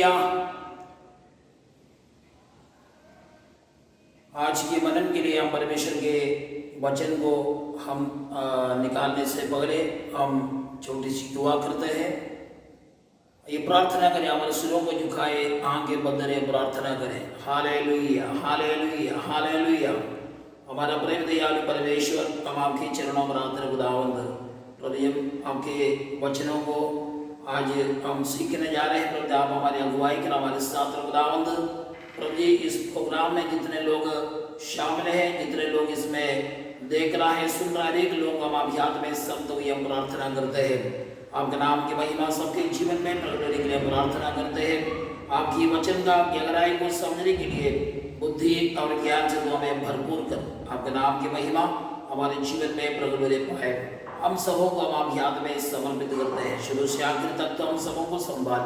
Hallelujah. आज के मनन के लिए हम परमेश्वर के वचन को हम निकालने से पहले हम छोटी सी दुआ करते हैं। ये प्रार्थना करें, हमारे सिरों को झुकाए, आंखें बंद करें, प्रार्थना करें। Hallelujah hallelujah hallelujah. हमारा प्रेम दयालु परमेश्वर, हम आपके चरणों में प्रार्थना खुदावंद प्रभु, आपके वचनों को आज हम सीखने जा रहे हैं। प्रभु आप हमारी अगुवाई कर, हमारे साथ खुदावंद प्रभु जी। इस प्रोग्राम में जितने लोग शामिल हैं, जितने लोग इसमें देख रहे हैं, सुन रहे हैं, लोग हम आप याद में सब तो हम प्रार्थना करते हैं। आपके नाम की महिमा सबके जीवन में प्रकट होने के लिए प्रार्थना करते हैं। आपकी वचन का गहराई को समझने के लिए बुद्धि और ज्ञान से तो हमें भरपूर कर आपके नाम की महिमा हमारे जीवन में प्रकट होने पाए। हम सबों को हम आप याद में समर्पित करते हैं। शुरू से आखिर तक तो हम सबों को संभाल।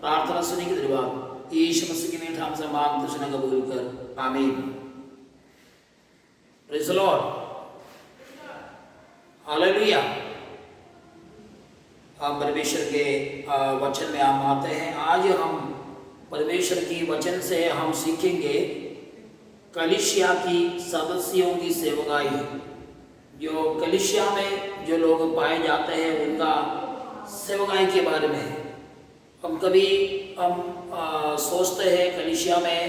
प्रार्थना सुनने के धन्यवाद यीशु मसीह के नाम से मांग तुझने कबूल कर, आमीन। Praise the Lord, hallelujah. हम परमेश्वर के वचन में हम आते हैं। आज हम परमेश्वर की वचन से हम सीखेंगे कलीसिया की सदस्यों की सेवकाई। जो कलीसिया में जो लोग पाए जाते हैं उनका सेवकाई के बारे में हम कभी सोचते हैं कलीसिया में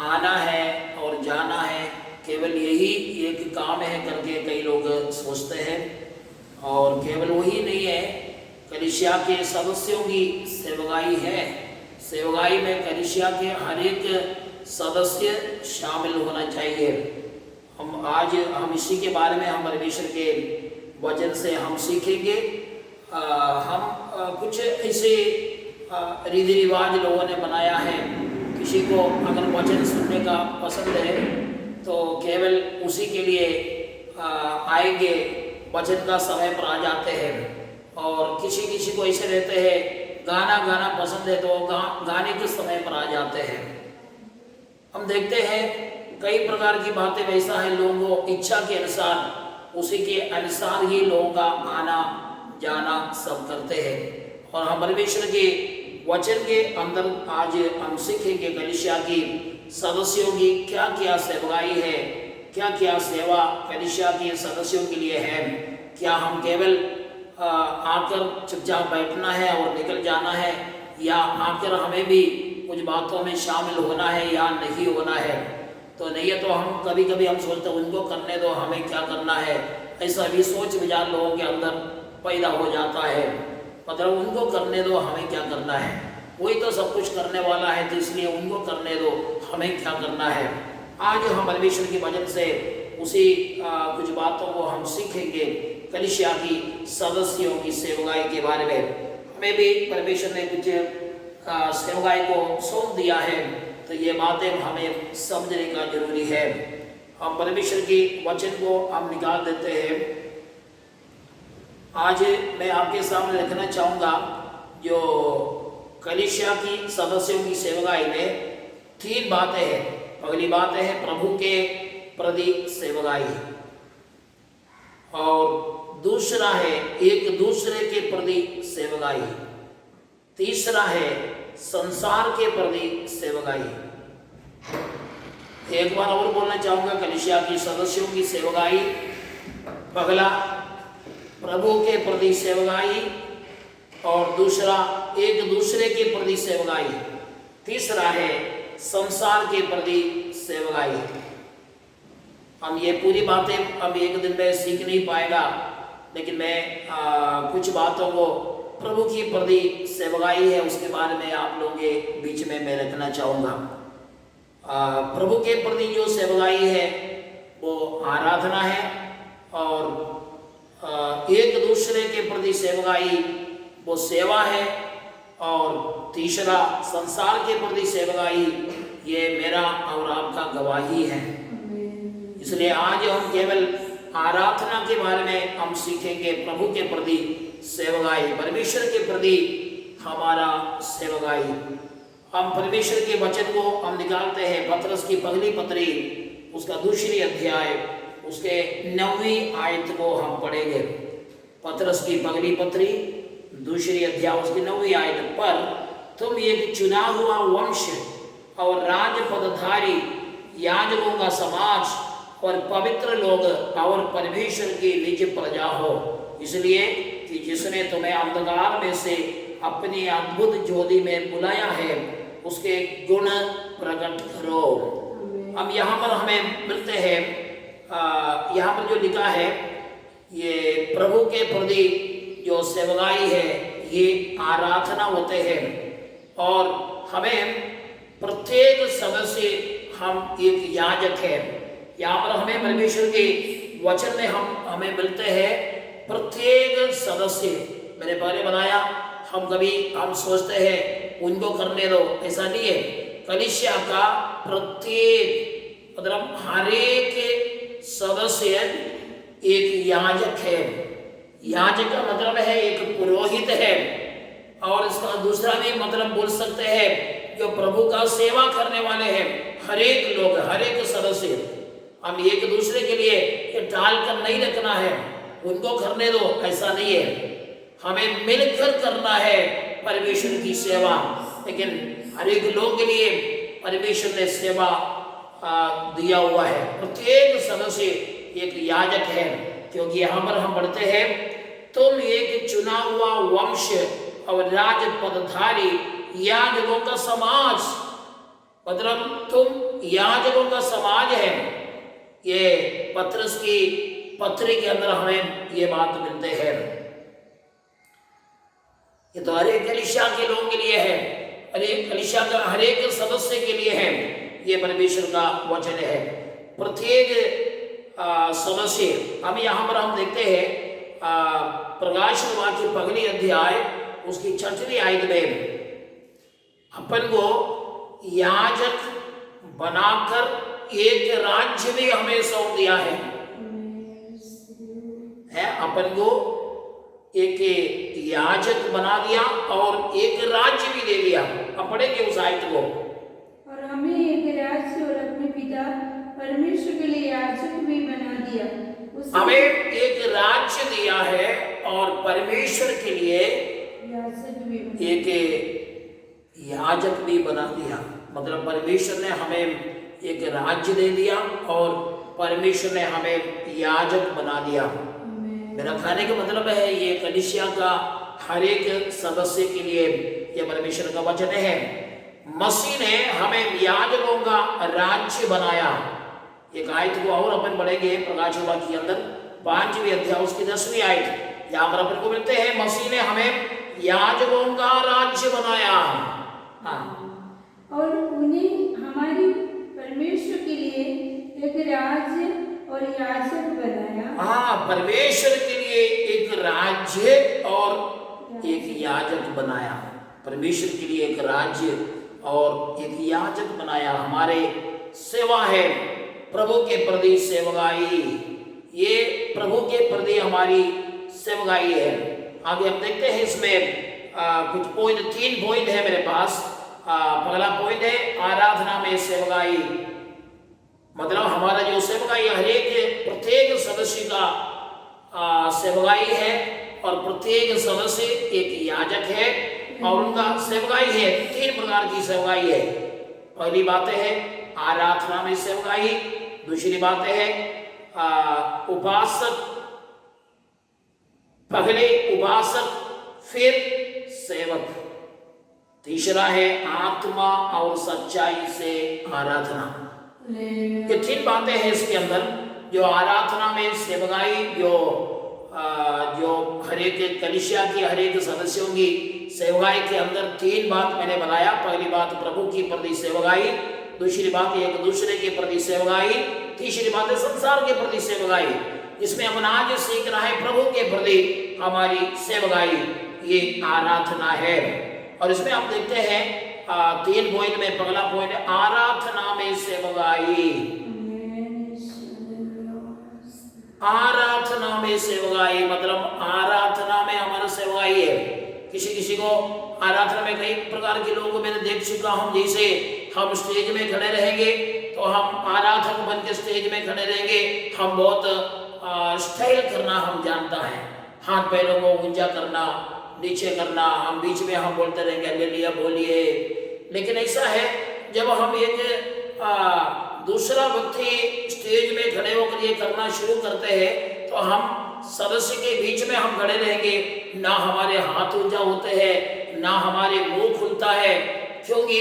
आना है और जाना है, केवल यही एक काम है करके कई लोग सोचते हैं। और केवल वही नहीं है, कलीसिया के सदस्यों की सेवकाई है। सेवकाई में कलीसिया के हर एक सदस्य शामिल होना चाहिए। हम इसी के बारे में हम परमेश्वर के वचन से हम सीखेंगे। हम कुछ ऐसे रीति रिवाज लोगों ने बनाया है। किसी को अगर वचन सुनने का पसंद है तो केवल उसी के लिए आएंगे, वचन का समय पर आ जाते हैं। और किसी को ऐसे रहते हैं गाना पसंद है तो गाने के समय पर आ जाते हैं। हम देखते हैं कई प्रकार की बातें वैसा है, लोगों को इच्छा के अनुसार उसी के अनुसार ही लोगों का आना जाना सब करते हैं। और हम परमेश्वर के वचन के अंदर आज हम सीखेंगे कलीसिया की सदस्यों की क्या क्या सेवकाई है, क्या क्या सेवा कलीसिया के सदस्यों के लिए है। क्या हम केवल आकर चुपचाप बैठना है और निकल जाना है, या आकर हमें भी कुछ बातों में शामिल होना है या नहीं होना है। तो नहीं है तो हम कभी हम सोचते उनको करने दो, हमें क्या करना है। ऐसा भी सोच विचार लोगों के अंदर पैदा हो जाता है। मतलब उनको करने दो, हमें क्या करना है, वही तो सब कुछ करने वाला है, तो इसलिए उनको करने दो, हमें क्या करना है। आज हम परमेश्वर की वजह से उसी कुछ बातों को हम सीखेंगे कलीसिया की सदस्यों की सेवकाई के बारे में। हमें भी परमेश्वर ने कुछ सेवकाई को सौंप दिया है, तो ये बातें हमें समझने का जरूरी है। हम परमेश्वर की वचन को हम निकाल देते हैं। आज मैं आपके सामने रखना चाहूँगा जो कलीसिया की सदस्यों की सेवकाई में 3 बातें हैं। पहली बात है प्रभु के प्रति सेवकाई, और दूसरा है एक दूसरे के प्रति सेवकाई, तीसरा है संसार के प्रति सेवकाई। एक बार और बोलना चाहूँगा, कलीसिया की सदस्यों की सेवकाई, पहला प्रभु के प्रति सेवकाई, और दूसरा एक दूसरे के प्रति सेवकाई, तीसरा है संसार के प्रति सेवकाई। हम ये पूरी बातें अब एक दिन में सीख नहीं पाएगा, लेकिन मैं कुछ बातों को प्रभु की प्रति सेवकाई है उसके बारे में आप लोगों के बीच में मैं रखना चाहूँगा। प्रभु के प्रति जो सेवकाई है वो आराधना है, और एक दूसरे के प्रति सेवकाई वो सेवा है, और तीसरा संसार के प्रति सेवकाई ये मेरा और आपका गवाही है। इसलिए आज हम केवल आराधना के बारे में हम सीखेंगे, प्रभु के प्रति सेवकाई, परमेश्वर के प्रति हमारा सेवकाई। हम परमेश्वर के वचन को हम निकालते हैं पतरस की पहली पत्री उसका 2 अध्याय उसके 9वीं आयत को हम पढ़ेंगे। पतरस की पहली पत्री 2 अध्याय उसकी 9वीं आयत पर तुम एक चुना हुआ वंश और राजपदधारी याजकों का समाज और पवित्र लोग और परमेश्वर की निज प्रजा हो, इसलिए कि जिसने तुम्हें अंधकार में से अपनी अद्भुत ज्योति में बुलाया है उसके गुण प्रकट करो। अब यहाँ पर हमें मिलते हैं, यहाँ पर जो लिखा है ये प्रभु के प्रति जो सेवकाई है ये आराधना होते हैं और हमें प्रत्येक सदस्य हम एक याजक है। यहाँ पर हमें परमेश्वर के वचन में हमें मिलते हैं प्रत्येक सदस्य। मैंने पहले बताया हम सोचते हैं उनको करने दो, ऐसा नहीं है। कलीसिया का प्रत्येक मतलब हर एक सदस्य एक याजक है। याजक का मतलब है एक पुरोहित है और इसका दूसरा भी मतलब बोल सकते हैं जो प्रभु का सेवा करने वाले हैं। हर एक लोग, हर एक सदस्य, हम एक दूसरे के लिए टाल कर नहीं रखना है, उनको करने दो, ऐसा नहीं है। हमें मिलकर करना है परमेश्वर की सेवा, लेकिन हर एक लोग के लिए परमेश्वर ने सेवा दिया हुआ है। प्रत्येक सदस्य एक याजक है, क्योंकि यहाँ पर हम पढ़ते हैं तुम एक चुना हुआ वंश और राजपदधारी याजकों का समाज, मतलब तुम याजकों का समाज है। ये पत्रस की पत्री के अंदर हमें ये बात मिलते हैं। ये तो हर एक कलीसिया के लोगों के लिए है, हर एक कलीसिया का हर एक सदस्य के लिए है। ये परमेश्वर का वचन है। प्रत्येक सदस्य, अब यहाँ पर हम देखते हैं प्रकाश वाक्य पहली अध्याय उसकी 6वीं आयत में अपन को याजक बनाकर एक राज्य भी हमें सौंप दिया है। अपन को एक याजक बना दिया और एक राज्य भी दे दिया। अब पढ़ेंगे उस आयत को। और हमें एक राज्य और अपने पिता परमेश्वर के लिए याजक भी बना दिया। हमें एक राज्य दिया है और परमेश्वर के लिए एक याजक भी बना दिया। मतलब परमेश्वर ने हमें एक राज्य दे दिया और परमेश्वर ने हमें याजक बना दिया। मेरा कहने का मतलब है ये कलीसिया का हर एक सदस्य के लिए यह परमेश्वर का वचन है। मसीह ने हमें याजकों का राज्य बनाया। एक आयत को और अपन पढ़ेंगे प्रकाश वाक्य के अंदर 5वीं अध्याय उसकी 10वीं आयत। यहाँ पर अपन को मिलते हैं मसीह ने हमें याजकों का राज्य बनाया। और उन्हें हमारी परमेश्वर के लिए एक राज्य और याजक बनाया। परमेश्वर के लिए एक राज्य और एक याजक बनाया। परमेश्वर के लिए एक राज्य और एक याजक बनाया। हमारे सेवा है प्रभु के प्रति सेवकाई। ये प्रभु के प्रति हमारी सेवकाई है। आगे हम देखते हैं इसमें कुछ पॉइंट, 3 पॉइंट है मेरे पास। पहला पॉइंट है आराधना में सेवकाई। मतलब हमारा जो सेवकाई हर एक प्रत्येक सदस्य का सेवकाई है और प्रत्येक सदस्य एक याजक है और उनका सेवकाई है। 3 प्रकार की सेवकाई है। पहली बात है आराधना में सेवकाई, दूसरी बात है उपासक, पहले उपासक फिर सेवक, तीसरा है आत्मा और सच्चाई से आराधना। ये 3 बातें हैं इसके अंदर। जो आराधना में सेवकाई, जो हर एक कलीसिया की हर एक सदस्यों की सेवकाई के अंदर 3 बात मैंने बताया। पहली बात प्रभु की प्रति सेवकाई, दूसरी बात एक दूसरे के प्रति सेवकाई, तीसरी बात है संसार के प्रति सेवकाई। इसमें हम आज सीख रहा है प्रभु के प्रति हमारी सेवकाई, ये आराधना है। और इसमें हम देखते हैं 3 पॉइंट में पहला पॉइंट आराधना में सेवकाई। आराधना में सेवकाई मतलब आराधना में हमारा सेवकाई है। किसी को आराधना में कई प्रकार के लोगों को मैंने देख चुका हूं। जैसे हम स्टेज में खड़े रहेंगे तो हम आराधक बन के स्टेज में खड़े रहेंगे। हम बहुत स्टाइल करना हम जानता है, हाथ पैरों को ऊंचा करना, नीचे करना, हम बीच में हम बोलते रहेंगे हालेलुया बोलिए। लेकिन ऐसा है जब हम एक दूसरा व्यक्ति स्टेज में खड़े होकर ये करना शुरू करते हैं तो हम सदस्य के बीच में हम खड़े रहेंगे, ना हमारे हाथ ऊंचा होते हैं, ना हमारे मुंह खुलता है, क्योंकि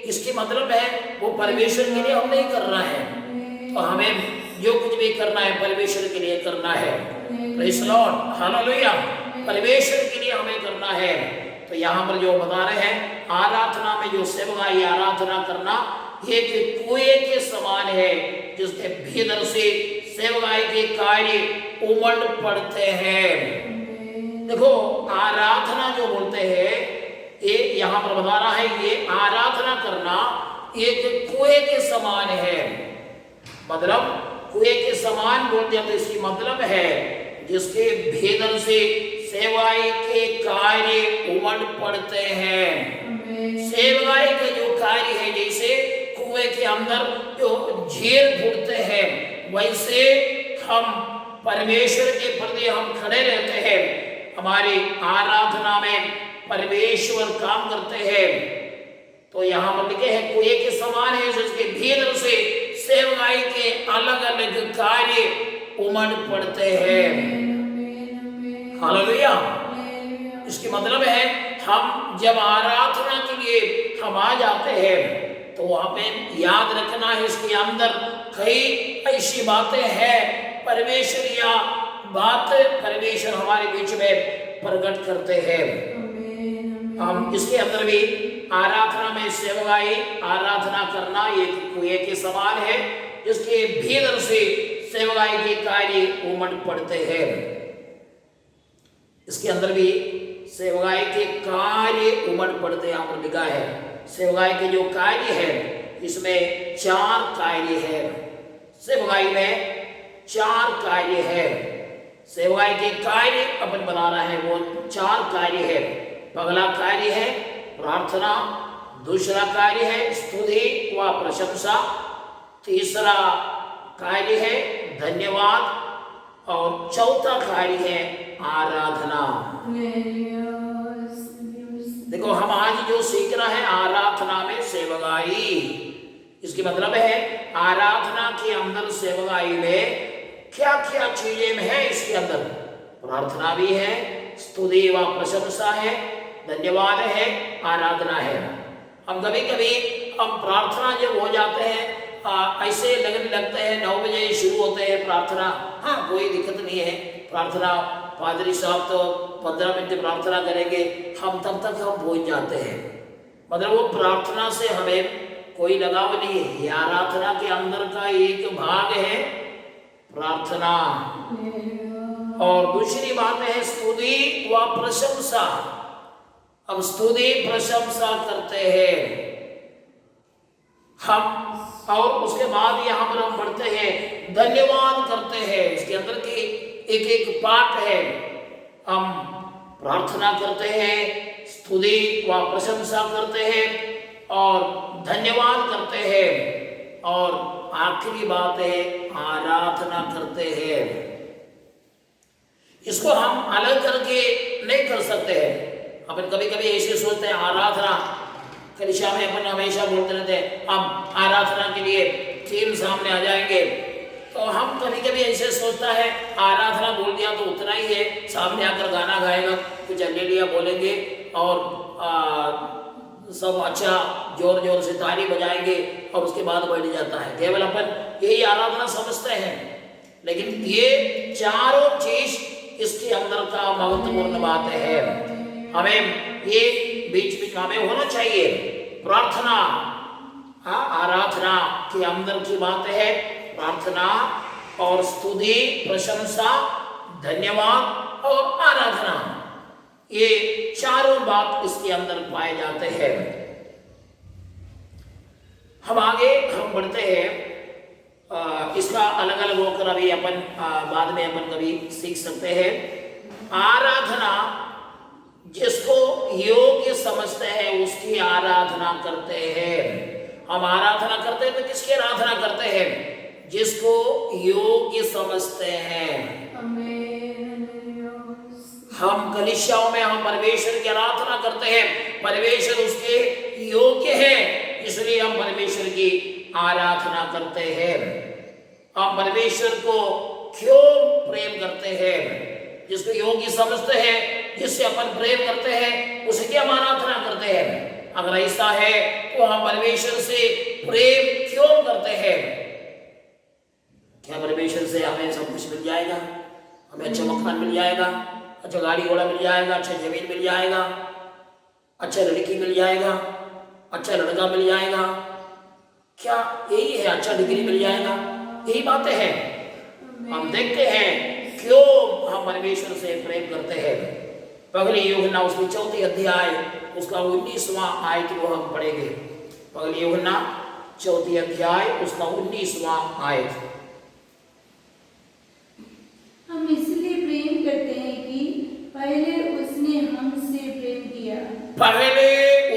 इसकी मतलब है वो परमेश्वर के लिए हम नहीं कर रहा है। तो हमें जो कुछ भी करना है परमेश्वर के लिए करना है। प्रेज़ द लॉर्ड, हालेलुया, परमेश्वर के लिए हमें करना है। तो यहाँ पर जो बता रहे हैं आराधना में जो सेवकाई आराधना करना एक कुएं के समान है जिसके भीतर से सेवकाई के कार्य उमड़ पड़ते हैं। देखो आराधना जो बोलते हैं ये यहाँ पर बता रहा है, ये आराधना करना एक कुएं के समान है। मतलब कुएं के समान बोलते हैं तो इसकी मतलब है जिसके भीतर से सेवकाई के कार्य उमड़ पड़ते हैं। सेवकाई के जो कार्य है जैसे कुएं के अंदर जो झील फूटते हैं वैसे हम परमेश्वर के प्रति हम खड़े रहते हैं। हमारी आराधना में परमेश्वर काम करते हैं। तो यहाँ पर लिखे हैं कुएं के समान है जिसके भीतर से सेवकाई के अलग अलग कार्य उमड़ पड़ते हैं। हालेलुया। इसकी मतलब है हम जब आराधना के लिए हम आ जाते हैं तो हमें याद रखना है इसके अंदर कई ऐसी बातें हैं परमेश्वर या बात परमेश्वर हमारे बीच में प्रकट करते हैं। हम इसके अंदर भी आराधना में सेवकाई आराधना करना एक कुएं के समान है जिसके भीतर से सेवकाई के कार्य उमड़ पड़ते हैं। इसके अंदर भी सेवकाई के कार्य उमड़ पड़ते यहाँ पर लिखा है। सेवकाई के जो कार्य है इसमें 4 कार्य है। सेवकाई में 4 कार्य है। सेवकाई के कार्य अपन बना रहा है वो 4 कार्य है। पहला कार्य है प्रार्थना, दूसरा कार्य है स्तुति व प्रशंसा, तीसरा कार्य है धन्यवाद और चौथा कार्य है आराधना। देखो हम आज जो सीख रहे हैं आराधना में सेवकाई, इसकी मतलब है आराधना के अंदर सेवकाई में क्या क्या चीजें हैं। इसके अंदर प्रार्थना भी है, स्तुति व प्रशंसा है, धन्यवाद है, आराधना है। हम कभी कभी हम प्रार्थना जब हो जाते हैं ऐसे लगने लगते हैं 9 बजे शुरू होते हैं प्रार्थना। हाँ कोई दिक्कत नहीं है, प्रार्थना पादरी साहब तो 15 मिनट प्रार्थना करेंगे, हम तब तक हम पहुंच जाते हैं। मतलब वो प्रार्थना से हमें कोई लगाव नहीं है। ये आराधना के अंदर का एक भाग है प्रार्थना। और दूसरी बात है स्तुति व प्रशंसा। अब स्तुति प्रशंसा करते हैं हम, और उसके बाद यहाँ पर हम पढ़ते हैं धन्यवाद करते हैं। इसके अंदर की एक एक पाठ है। हम प्रार्थना करते हैं, स्तुति व प्रशंसा करते हैं और धन्यवाद करते हैं और आखिरी बात है आराधना करते हैं। इसको हम अलग करके नहीं कर सकते हैं। अपन कभी कभी ऐसे सोचते हैं आराधना कलिशा में अपन हमेशा बोलते रहते हैं हम आराधना के लिए टीम सामने आ जाएंगे। तो हम कभी कभी ऐसे सोचता है आराधना बोल दिया तो उतना ही है, सामने आकर गाना गाएगा, कुछ हालेलुया बोलेंगे और सब अच्छा जोर जोर से ताली बजाएंगे और उसके बाद बैठ जाता है। केवल अपन यही आराधना समझते हैं, लेकिन ये चारों चीज इसके अंदर का महत्वपूर्ण बात है। हमें ये बीच बीच में हमें होना चाहिए। प्रार्थना आराधना के अंदर की बात है, प्रार्थना और स्तुति प्रशंसा धन्यवाद और आराधना, ये चारों बात इसके अंदर पाए जाते हैं। हम आगे हम बढ़ते हैं। इसका अलग अलग होकर अभी अपन बाद में अपन कभी सीख सकते हैं। आराधना जिसको योग्य समझते हैं उसकी आराधना करते हैं। हम आराधना करते हैं तो किसकी आराधना करते हैं? जिसको योग्य समझते हैं। हम कलीसियाओं में हम परमेश्वर की आराधना करते हैं, परमेश्वर उसके योग्य है, इसलिए हम परमेश्वर की आराधना करते हैं। हम परमेश्वर को क्यों प्रेम करते हैं? जिसको योग्य समझते हैं, जिससे अपन प्रेम करते हैं, उसकी हम आराधना करते हैं। अगर ऐसा है तो हम परमेश्वर से प्रेम क्यों करते हैं? क्या परमेश्वर से हमें सब कुछ मिल जाएगा? हमें अच्छा मकान मिल जाएगा, अच्छा गाड़ी घोड़ा मिल जाएगा, अच्छा जमीन मिल जाएगा, अच्छा लड़की मिल जाएगा, अच्छा लड़का मिल जाएगा? क्या यही है? अच्छा डिग्री मिल जाएगा? यही बातें हैं। हम देखते हैं क्यों हम परमेश्वर से प्रेम करते हैं। पहली यूहन्ना उसकी 4 अध्याय उसका 19वां आयत को हम पढ़ेंगे। पहली यूहन्ना 4 अध्याय उसका 19वां आयत। हम इसलिए प्रेम करते हैं कि पहले उसने हमसे प्रेम किया। पहले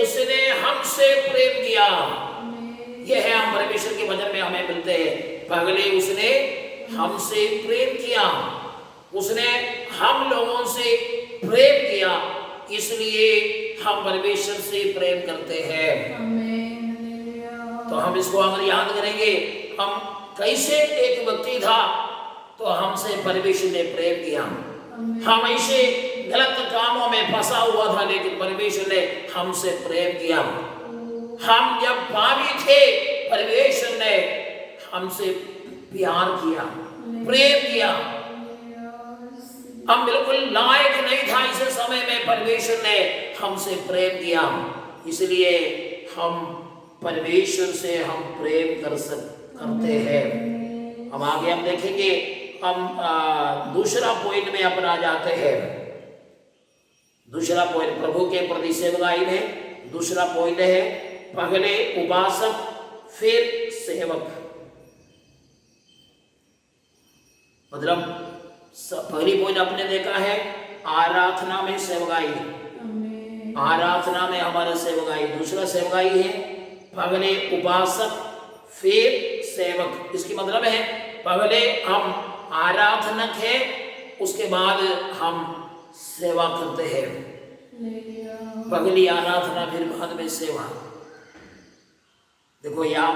उसने हमसे प्रेम किया। यह है हम परमेश्वर के वचन में हमें मिलते हैं। पहले उसने हमसे प्रेम किया, उसने हम लोगों से प्रेम किया, इसलिए हम परमेश्वर से प्रेम करते हैं। तो हम इसको अगर याद करेंगे, हम कैसे एक व्यक्ति था तो हमसे परमेश्वर ने प्रेम किया। हम ऐसे गलत कामों में फंसा हुआ था, लेकिन परमेश्वर ने हमसे प्रेम किया। हम जब पापी थे, परमेश्वर ने हमसे प्यार किया, प्रेम किया। हम बिल्कुल लायक नहीं था, इस समय में परमेश्वर ने हमसे प्रेम किया, इसलिए हम परमेश्वर से हम प्रेम करते हैं। हम आगे हम देखेंगे, हम दूसरा पॉइंट में अपना जाते हैं। दूसरा पॉइंट प्रभु के प्रति सेवकाई में दूसरा पॉइंट है, पहले उपासक फिर सेवक। मतलब पहली पॉइंट आपने देखा है आराधना में सेवकाई, आराधना में हमारा सेवकाई। दूसरा सेवकाई है पहले उपासक फिर सेवक। इसकी मतलब है पहले हम आराधनक है, उसके बाद हम सेवा करते हैं। पहली आराधना फिर बाद में सेवा। देखो यहाँ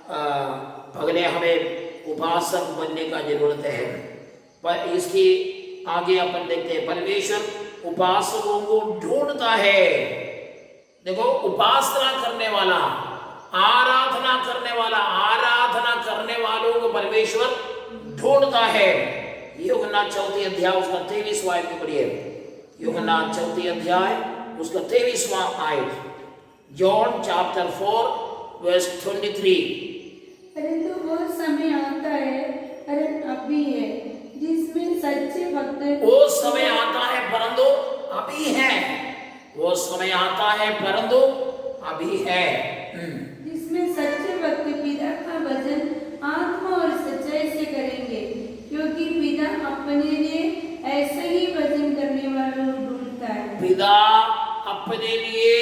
पहले हमें उपासक बनने का जरूरत है, पर इसकी आगे अपन देखते हैं परमेश्वर उपासकों को ढूंढता है। देखो उपासना करने वाला, आराधना करने वाला, आराधना करने वालों को परमेश्वर ढूंढता है। यूहन्ना 4 अध्याय उसका 23वां आयत पढ़िए। यूहन्ना 4 अध्याय उसका 23वां आयत। John chapter 4 verse 23। परंतु वो समय आता है, अरे अभी है, जिसमें सच्चे भक्त। वो समय आता है परंतु अभी है। वो समय आता है परंतु अभी है, जिसमें सच्चे भक्त पिता का भजन आत्मा और सच्चाई से करेंगे, क्योंकि पिता अपने लिए ऐसे ही भजन करने वालों को ढूंढता है। पिता अपने लिए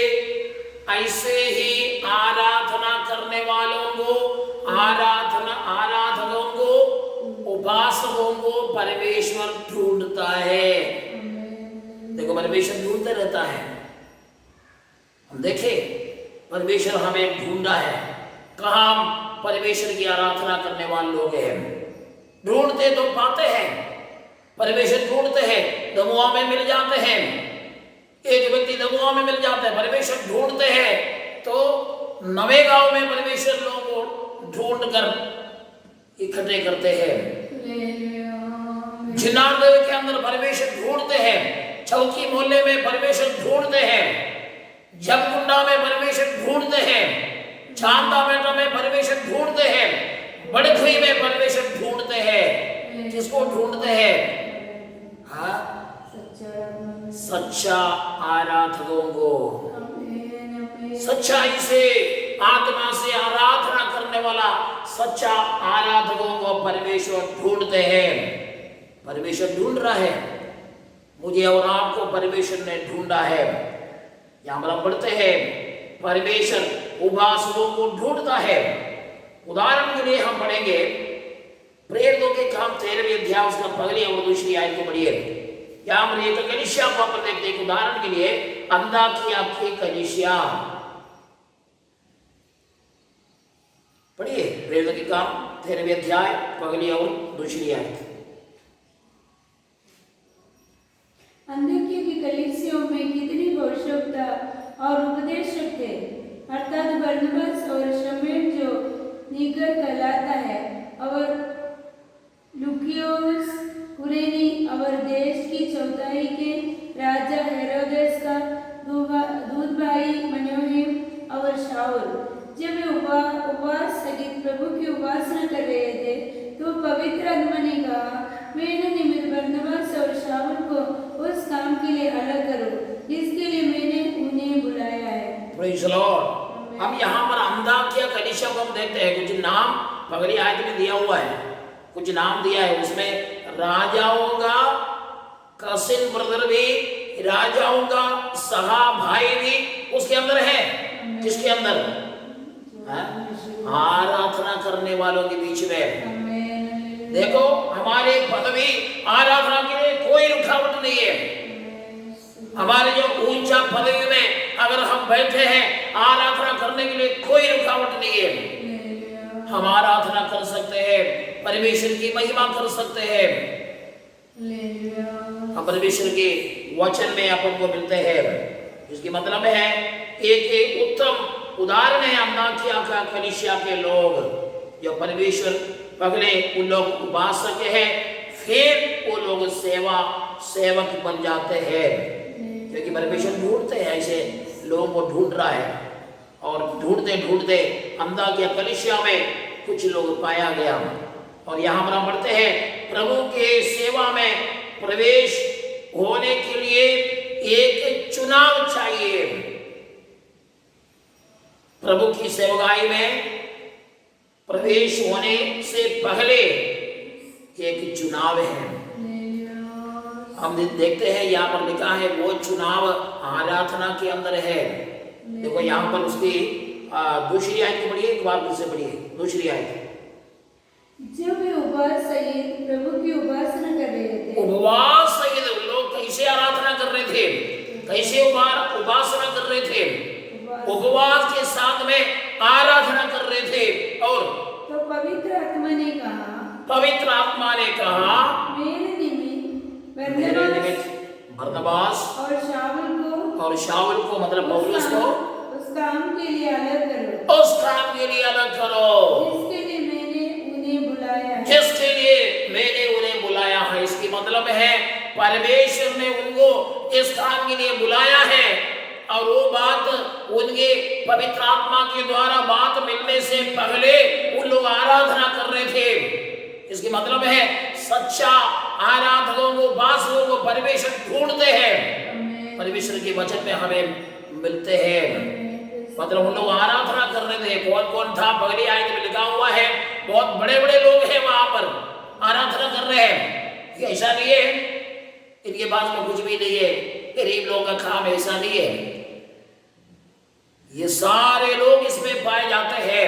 ऐसे ही आराधना करने वालों को, आराधकों को, उपासकों को परमेश्वर ढूंढता है। देखो परमेश्वर ढूंढते रहता है। हम देखें परमेश्वर हमें ढूंढा है। कहाँ हम परमेश्वर की आराधना करने वाले लोग हैं। ढूंढते तो पाते हैं, परमेश्वर ढूंढते हैं, दमुआ में मिल जाते हैं। एक व्यक्ति दमुआ में मिल जाता है, परमेश्वर ढूंढते हैं तो नवे गांव में परमेश्वर लोगों को ढूंढ कर इकट्ठे करते हैं। जिनारदेव के अंदर परमेश्वर ढूंढते हैं, चौकी मोहल्ले में परमेश्वर ढूंढते हैं, जमकुंडा में परमेश्वर ढूंढते हैं, चांदा बेटा में परमेश्वर ढूंढते हैं, बड़खरी में परमेश्वर ढूंढते हैं। किसको ढूंढते हैं? हाँ, सच्चा आराधकों को, सच्चाई से आत्मा से आराधना करने वाला सच्चा आराधकों को परमेश्वर ढूंढते हैं। परमेश्वर ढूंढ रहा है, मुझे और आपको परमेश्वर ने ढूंढा है। यहां पर हम पढ़ते हैं परमेश्वर उपासकों को ढूंढता है। उदाहरण के लिए हम पढ़ेंगे प्रेरितों के काम 13वें अध्याय उसका पहली और दूसरी आयत को पढ़िए। यहाँ पर एक कलीसिया को अपन देखते हैं, उदाहरण के लिए अंताकिया की कलीसिया पढ़िए, प्रेरितों के काम 13वें अध्याय पहली और दूसरी आयत। अंताकिया की कलीसियाओं में कितनी भविष्यवक्ता और उपदेशक थे, अर्थात बरनबास और शमूएल जो नीगर कहलाता है, और लूकियोस कुरेनी, और देश की चौथाई के राजा हेरोदेस का दूध भाई मनोहेम और शाऊल। जब वे उपवास सहित प्रभु की उपासना कर रहे थे तो पवित्र आत्मा ने कहा, मैंने निमित्त बरनबास और शाऊल को उस काम के लिए अलग करो जिसके लिए मैंने उन्हें बुलाया है। Praise the Lord. हम यहाँ पर अंताकिया कलीसिया को हम देखते हैं, कुछ नाम पगड़ी आयत में दिया हुआ है, कुछ नाम दिया है, उसमें राजाओं का कसिन ब्रदर भी, राजाओं का सहा भाई भी उसके अंदर है। किसके अंदर? आराधना करने वालों के बीच में। देखो, हमारे पदवी आराधना के लिए कोई रुकावट नहीं है। हमारे जो ऊंचा पदवी में अगर हम बैठे हैं, आराधना करने के लिए कोई रुकावट नहीं है। हम आराधना कर सकते हैं, परमेश्वर की महिमा कर सकते हैं। हम परमेश्वर के वचन में अपन को मिलते हैं। इसकी मतलब है एक उत्तम उदाहरण है अंताकिया का कलीसिया के लोग, जो परमेश्वर पहले उन लोग उपासक हैं, फिर वो लोग सेवक बन जाते हैं, क्योंकि परमेश्वर ढूंढते हैं, ऐसे लोगों को ढूंढ रहा है। और ढूंढते ढूंढते अंताकिया कलीसिया में कुछ लोग पाया गया। और यहाँ पर हम पढ़ते हैं, प्रभु के सेवा में प्रवेश होने के लिए एक चुनाव चाहिए। प्रभु की सेवकाई में प्रवेश होने से पहले एक चुनाव है। हम देखते हैं यहाँ पर लिखा है, वो चुनाव आराधना के अंदर है। देखो यहाँ पर उसकी दूसरी आयत पढ़िए, एक बार फिर से पढ़िए दूसरी आयत। जब वे उपवास सहित प्रभु की उपासना कर रहे थे, उपवास सहित लोग कैसे आराधना कर रहे थे, कैसे उपासना कर रहे थे? उपवास के साथ में आराधना कर रहे थे। और तो पवित्र आत्मा ने कहा, मेरे निमित्त बरनबास और शाऊल को मतलब पौलुस को उस काम के लिए अलग करो, जिसके लिए मैंने उन्हें बुलाया है। इसकी मतलब है परमेश्वर ने उनको इस काम के लिए बुलाया है, और वो बात उनके पवित्र आत्मा के द्वारा बात मिलने से पहले उन लोग आराधना कर रहे थे। इसकी मतलब है सच्चा आराधकों को, उपासकों को परमेश्वर ढूंढते हैं, परमेश्वर के वचन में हमें मिलते हैं। मतलब उन लोग आराधना कर रहे थे। कौन कौन था? पहली आयत में लिखा हुआ है, बहुत बड़े बड़े लोग हैं वहां पर आराधना कर रहे हैं। ये ऐसा नहीं है इनके पास में कुछ भी नहीं है, गरीब लोगों का काम, ऐसा नहीं है। ये सारे लोग इसमें पाए जाते हैं।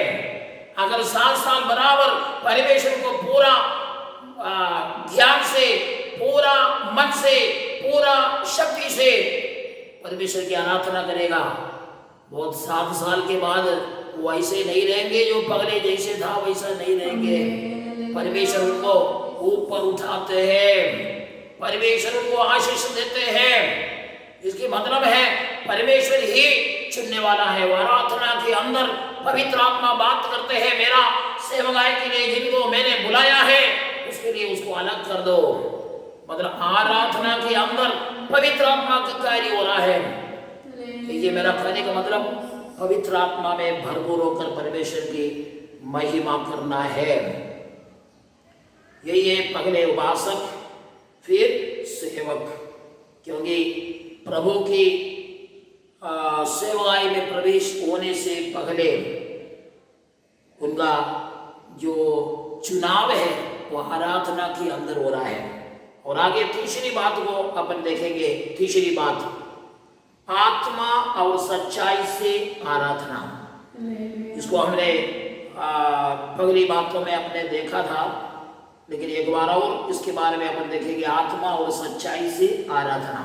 अगर साल बराबर परमेश्वर को पूरा ध्यान से, पूरा मन से, पूरा शक्ति से परमेश्वर की आराधना करेगा, बहुत 7 साल के बाद वो ऐसे नहीं रहेंगे, जो पगले जैसे था वैसा नहीं रहेंगे। परमेश्वर उनको ऊपर उठाते हैं, परमेश्वर उनको आशीष देते हैं। इसकी मतलब है परमेश्वर ही चुनने वाला है। वो आराधना के अंदर पवित्र आत्मा बात करते हैं, मेरा सेवकाई के लिए जिनको मैंने बुलाया है उसके लिए उसको अलग कर दो। मतलब आराधना के अंदर पवित्र आत्मा का कार्य हो रहा है। ये मेरा कहने का मतलब पवित्र आत्मा में भरपूर होकर परमेश्वर की महिमा करना है। यही है पहले उपासक फिर सेवक, क्योंकि प्रभु की सेवाई में प्रवेश होने से पहले उनका जो चुनाव है वो आराधना के अंदर हो रहा है। और आगे तीसरी बात को अपन देखेंगे। तीसरी बात, आत्मा और सच्चाई से आराधना। इसको हमने पहली बातों में अपने देखा था, लेकिन एक बार और इसके बारे में अपन देखेंगे, आत्मा और सच्चाई से आराधना।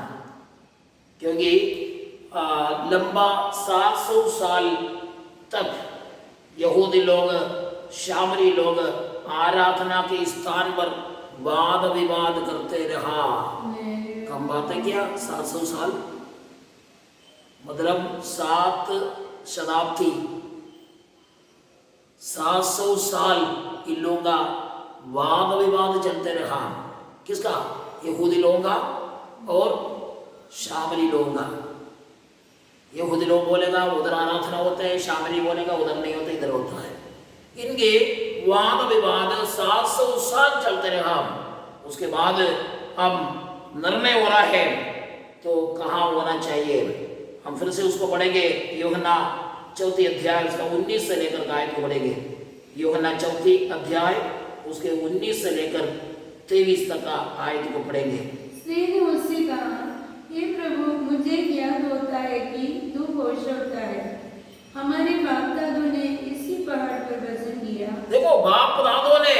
क्योंकि लंबा 700 साल तक यहूदी लोग, शामरी लोग आराधना के स्थान पर वाद विवाद करते रहा। कम बात है क्या? 700 साल मतलब 7 शताब्दी, 700 साल इन लोगों का वाद विवाद चलते रहा। किसका? यहूदी लोगों का और शामरी लोगों का। यहूदी लोग बोलेगा उधर आराधना होता है, शामरी बोलेगा उधर नहीं होता, इधर होता है। इनके वाद विवाद 700 साल चलते रहा। उसके बाद अब निर्णय हो रहा है तो कहाँ होना चाहिए। हम फिर से उसको पढ़ेंगे, यूहन्ना 4 अध्याय उसका 19 से लेकर आयत को पढ़ेंगे। यूहन्ना 4 अध्याय उसके 19 से लेकर 23 तक का आयत को पढ़ेंगे। स्त्री ने उससे कहा, हे प्रभु, मुझे ज्ञात होता है कि तू होश होता है। हमारे बाप दादों ने इसी पहाड़ पर भजन किया। देखो, बाप दादों ने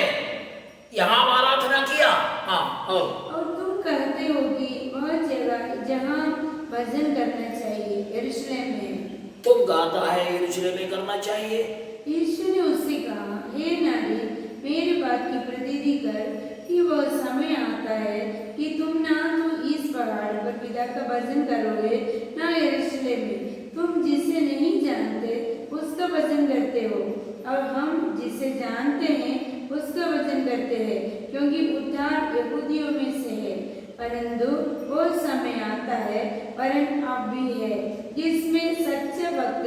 यहाँ आराधना किया। हाँ, और तुम कहते हो कि वह जगह जहाँ भजन करना चाहिए यरूशलेम में। तुम गाता है यरूशलेम में करना चाहिए। यीशु ने उससे कहा, हे नारी, मेरी बात की प्रतीति कर कि वह समय आता है कि तुम ना तो इस पहाड़ पर पिता का भजन करोगे, ना यरूशलेम में। तुम जिसे नहीं जानते उसका भजन करते हो, और हम जिसे जानते हैं उसका भजन करते हैं, क्योंकि उद्धार यहूदियों में से है। परंतु वो समय आता है, वरन अब भी है, जिसमें सच्चे भक्त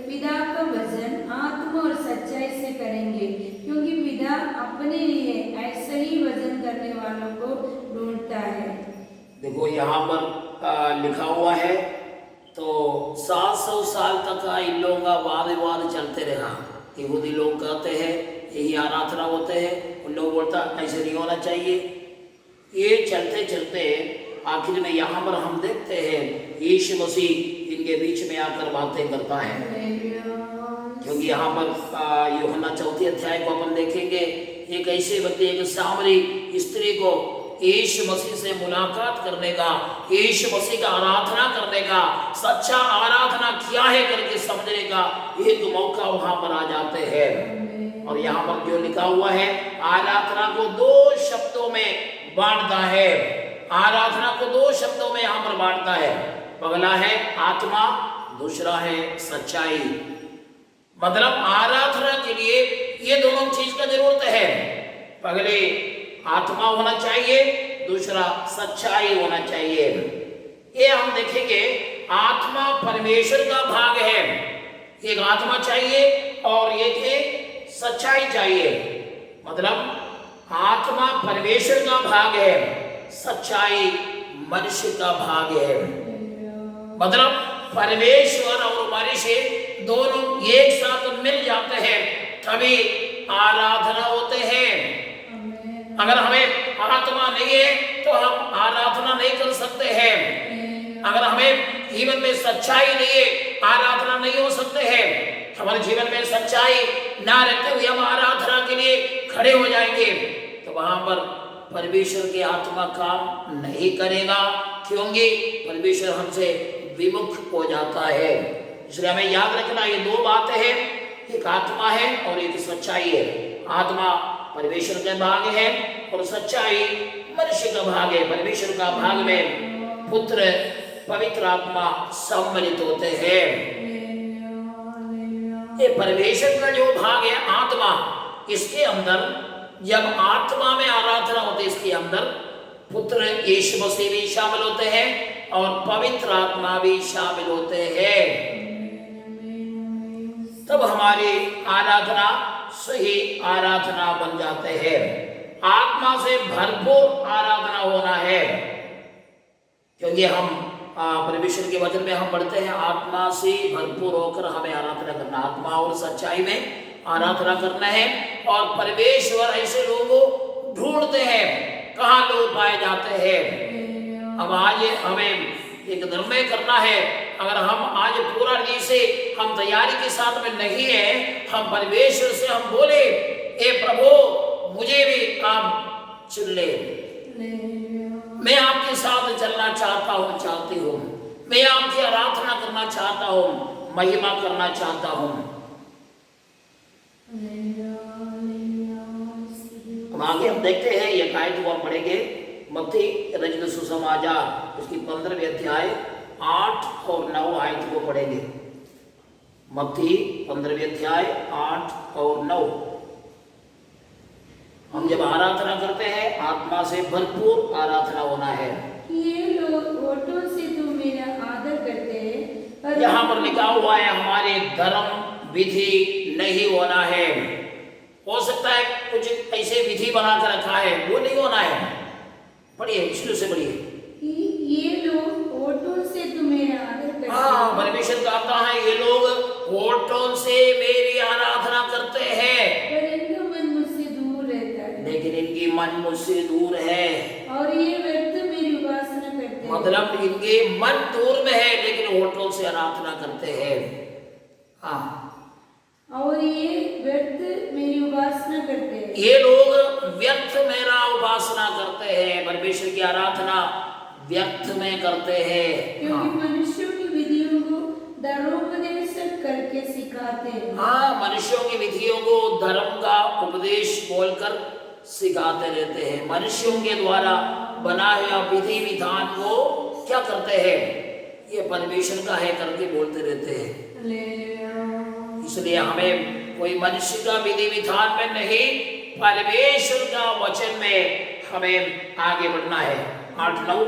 पिता का भजन आत्मा और सच्चाई से करेंगे, क्योंकि पिता अपने लिए ऐसा ही भजन करने वालों को ढूंढता है। देखो यहाँ पर लिखा हुआ है, तो 700 साल तक इन लोगों का वाद विवाद चलते रहा। यहूदी लोग कहते हैं यही आराधना होते हैं, उन लोग बोलता ऐसे नहीं होना चाहिए। ये चलते चलते आखिर में यहाँ पर हम देखते हैं यीशु मसीह इनके बीच में आकर बातें करता है। क्योंकि यहाँ पर यूहन्ना 4 अध्याय को अपन देखेंगे, एक ऐसे व्यक्ति, एक सामरी स्त्री को यीशु मसीह से मुलाकात करने का, यीशु मसीह का आराधना करने का, सच्चा आराधना क्या है करके समझने का एक मौका वहां पर आ जाते हैं। और यहाँ पर जो लिखा हुआ है, आराधना को 2 शब्दों में बांटता है। आराधना को 2 शब्दों में यहाँ पर बांटता है। पहला है आत्मा, दूसरा है सच्चाई। मतलब आराधना के लिए ये दोनों चीज का जरूरत है। पहले आत्मा होना चाहिए, दूसरा सच्चाई होना चाहिए। ये हम देखेंगे, आत्मा परमेश्वर का भाग है। एक आत्मा चाहिए और एक है सच्चाई चाहिए। मतलब आत्मा परमेश्वर का भाग है, सच्चाई मनुष्य का भाग है। मतलब परमेश्वर और मनुष्य दोनों एक साथ मिल जाते हैं, तभी आराधना होते हैं। अगर हमें आत्मा नहीं है तो हम आराधना नहीं कर सकते हैं। अगर हमें जीवन में सच्चाई नहीं है, आराधना नहीं हो सकते हैं। हमारे जीवन में सच्चाई ना रहते हुए हम आराधना के लिए खड़े हो जाएंगे तो वहां पर परमेश्वर की आत्मा काम नहीं करेगा, क्योंकि परमेश्वर हमसे विमुख हो जाता है। इसलिए हमें याद रखना, ये 2 बातें हैं, एक आत्मा है और एक सच्चाई है। आत्मा परमेश्वर का भाग है और सच्चाई मनुष्य का भाग है। परमेश्वर का भाग में पुत्र पवित्र आत्मा सम्मिलित होते हैं। ये परमेश्वर का जो भाग है आत्मा, इसके अंदर जब आत्मा में आराधना होती है, इसके अंदर पुत्र यीशु मसीह भी शामिल होते हैं और पवित्र आत्मा भी शामिल होते हैं। तब हमारी आराधना सही आराधना बन जाते हैं। आत्मा से भरपूर आराधना होना है, क्योंकि हम परमेश्वर के वचन में हम पढ़ते हैं, आत्मा से भरपूर होकर हमें आराधना करना, आत्मा और सच्चाई में आराधना करना है। और परमेश्वर ऐसे लोगों को ढूंढते हैं, कहाँ लोग पाए जाते हैं। अब आज हमें एक निर्णय करना है, अगर हम आज पूरा रीति से हम तैयारी के साथ में नहीं है, हम परमेश्वर से हम बोले, ए प्रभु मुझे भी आप चुन ले। मैं आपके साथ चलना चाहता हूँ, चाहती हूँ। मैं आपकी आराधना करना चाहता हूँ, महिमा करना चाहता हूँ। हम आगे हम देखते हैं ये आयत को हम पढ़ेंगे। मत्ती रचित सुसमाचार उसकी 15वें अध्याय 8 और 9 आयत को पढ़ेंगे। मत्ती 15वें अध्याय 8 और 9। हम जब आराधना करते हैं आत्मा से भरपूर आराधना होना है। ये लोग होठों से तो मेरा आदर करते हैं, यहाँ पर लिखा हुआ है हमारे धर्म विधि नहीं होना है। हो सकता है कुछ ऐसे विधि बना कर रखा है, वो नहीं होना है। पढ़िए, शुरू से पढ़िए। ये लोग होठों से तो मेरा आदर करते हैं। हाँ, परमेश्वर कहता है ये लोग होठों से मेरी आराधना करते हैं, परंतु मन मुझसे दूर रहता है। लेकिन इनकी मन मुझसे दूर है। और ये व्यर्थ मेरी उपासना करते हैं। मतलब इनके मन दूर में है, लेकिन होठों से आराधना करते हैं। हाँ, और ये व्यर्थ मेरी उपासना करते हैं। ये लोग व्यर्थ मेरा उपासना करते हैं, परमेश्वर की आराधना व्यर्थ में करते हैं। क्योंकि मनुष्यों की विधियों को धर्मोपदेश करके सिखाते हैं। हाँ, मनुष्यों की विधियों को धर्म का उपदेश बोलकर सिखाते रहते हैं। मनुष्यों के द्वारा बनाए हुआ विधि विधान को क्या करते हैं? ये परमेश्वर का है करके बोलते रहते हैं। इसलिए हमें कोई मनुष्य का विधि विधान में नहीं, परमेश्वर का वचन में हमें आगे बढ़ना है। 8-9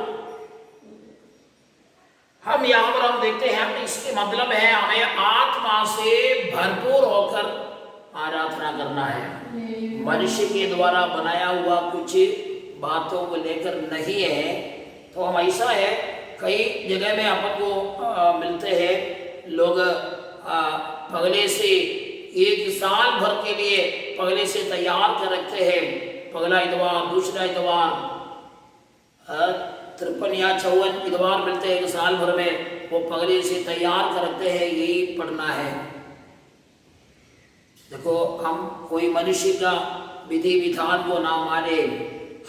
हम यहाँ पर हम देखते हैं, इसके मतलब है हमें आत्मा से भरपूर होकर आराधना करना है। मनुष्य के द्वारा बनाया हुआ कुछ बातों को लेकर नहीं है। तो हम ऐसा है, कई जगह में अपन को मिलते हैं लोग पगले से 1 साल भर के लिए पगले से तैयार कर रखते हैं। पगला इतवार, दूसरा इतवार, 53 या 54 इतवार मिलते हैं 1 साल भर में। वो पगले से तैयार कर रखते हैं, यही पढ़ना है। देखो, हम कोई मनुष्य का विधि विधान को ना माने,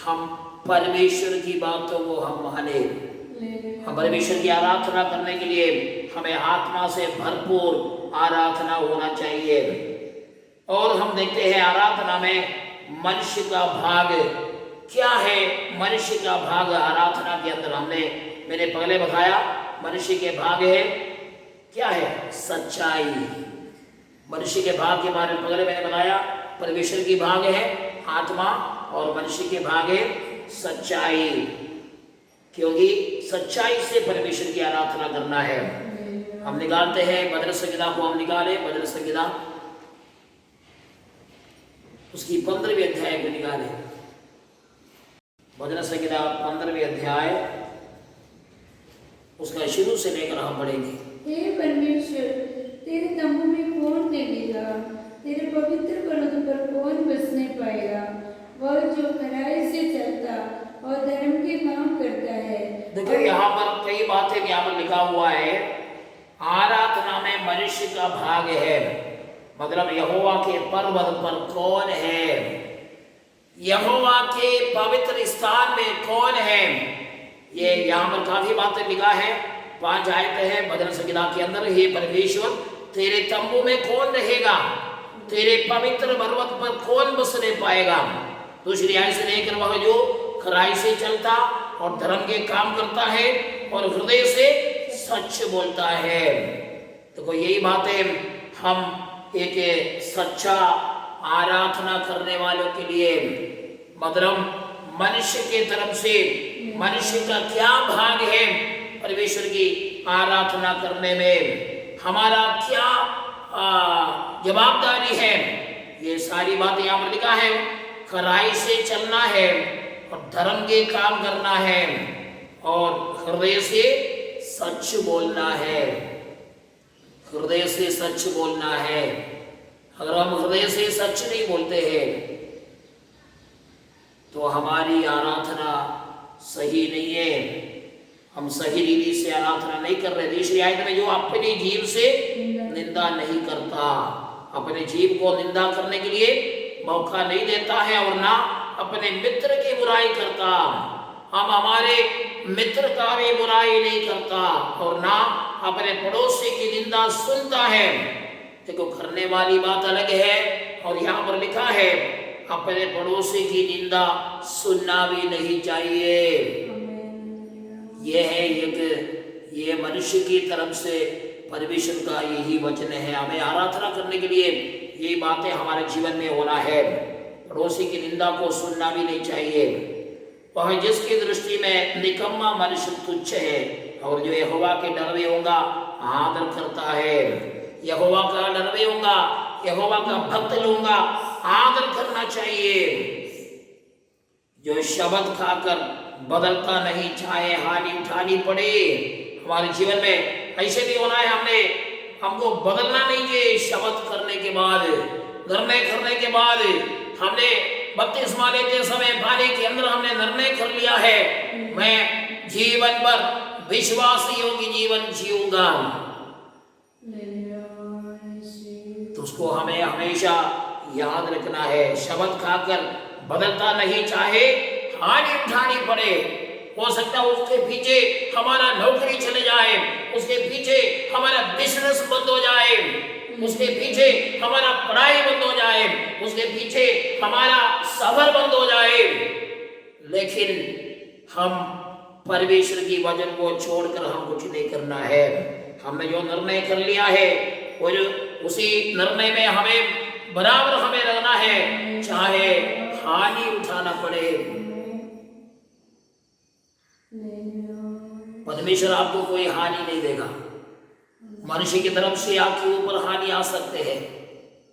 हम परमेश्वर की बातों को हम माने। हम परमेश्वर की आराधना करने के लिए हमें आत्मा से भरपूर आराधना होना चाहिए। और हम देखते हैं आराधना में मनुष्य का भाग क्या है। मनुष्य का भाग आराधना के अंदर मैंने पहले बताया, मनुष्य के भाग है क्या है? सच्चाई। मनुष्य के भाग के बारे में पहले मैंने बताया, परमेश्वर की भाग है आत्मा और मनुष्य के भाग है सच्चाई। क्योंकि सच्चाई से परमेश्वर की आराधना करना है। हम निकालते हैं भजन संहिता को, हम निकाले भजन संहिता उसकी 15वें अध्याय को निकाले। भजन संहिता 15वें अध्याय उसका शुरू से लेकर हम पढ़ेंगे। हे परमेश्वर, तेरे तंबू में कौन टिकेगा? तेरे पवित्र पर्वत पर कौन बसने पाएगा? वह जो खराई से चलता और धर्म के काम करता है। देखो, यहाँ पर कई बातें यहाँ पर लिखा हुआ है। आराधना में मनुष्य का भाग है, मतलब यहोवा के पर्वत पर कौन है, यहोवा के पवित्र स्थान में कौन है। ये यहाँ पर काफी बातें लिखा है। 5 आयतें हैं भजन संहिता के अंदर। हे परमेश्वर, तेरे तंबू में कौन रहेगा? तेरे पवित्र पर्वत पर कौन बसने पाएगा? दूसरी आयत से लेकर वह जो खराई से चलता और धर्म के काम करता है और हृदय से सच बोलता है। तो यही बातें हम एक सच्चा आराधना करने वालों के लिए, मतलब मनुष्य के तरफ से मनुष्य का क्या भाग है परमेश्वर की आराधना करने में, हमारा क्या जवाबदारी है, ये सारी बातें यहाँ पर लिखा है। खराई से चलना है और धर्म के काम करना है और हृदय से सच बोलना है। हृदय से सच बोलना है। अगर हम हृदय से सच नहीं बोलते हैं तो हमारी आराधना सही नहीं है। हम सही रीति से आराधना नहीं कर रहे। तीसरी आयत में जो अपनी जीव से निंदा नहीं करता, अपने जीव को निंदा करने के लिए मौका नहीं देता है और ना अपने मित्र की बुराई करता, हम हमारे मित्र का भी बुराई नहीं करता, और ना अपने पड़ोसी की निंदा सुनता है। देखो, करने वाली बात अलग है, और यहाँ पर लिखा है अपने पड़ोसी की निंदा सुनना भी नहीं चाहिए। यह है ये मनुष्य की तरफ से परमेश्वर का यही वचन है। हमें आराधना करने के लिए ये बातें हमारे जीवन में होना है। पड़ोसी की निंदा को सुनना भी नहीं चाहिए। वह जिसकी दृष्टि में निकम्मा मनुष्य तुच्छ है, और जो यहोवा के डरवे होगा आदर करता है। यहोवा का डरवे होगा, यहोवा का भक्त लोगा आदर करना चाहिए। जो शब्द खाकर बदलता नहीं, चाहे हानि उठानी पड़े। हमारे जीवन में ऐसे भी होना है, हमको बदलना नहीं चाहिए। शब्द करने के बाद, निर्णय करने के बाद, हमने बपतिस्मा लेते समय पानी के अंदर हमने निर्णय कर लिया है, मैं जीवन भर विश्वास योग्य जीवन जीऊंगा, तो उसको हमें हमेशा याद रखना है। शब्द खाकर बदलता नहीं, चाहे हानि उठानी पड़े। हो सकता है उसके पीछे हमारा नौकरी चले जाए, उसके पीछे हमारा बिजनेस बंद हो जाए, उसके पीछे हमारा पढ़ाई बंद हो जाए, उसके पीछे हमारा सफर बंद हो जाए, लेकिन हम परमेश्वर की वचन को छोड़कर हम कुछ नहीं करना है। हमने जो निर्णय कर लिया है और उसी निर्णय में हमें बराबर हमें रहना है, चाहे हानि उठाना पड़े। परमेश्वर आपको कोई हानि नहीं देगा। मनुष्य की तरफ से आपके ऊपर हानि आ सकते हैं,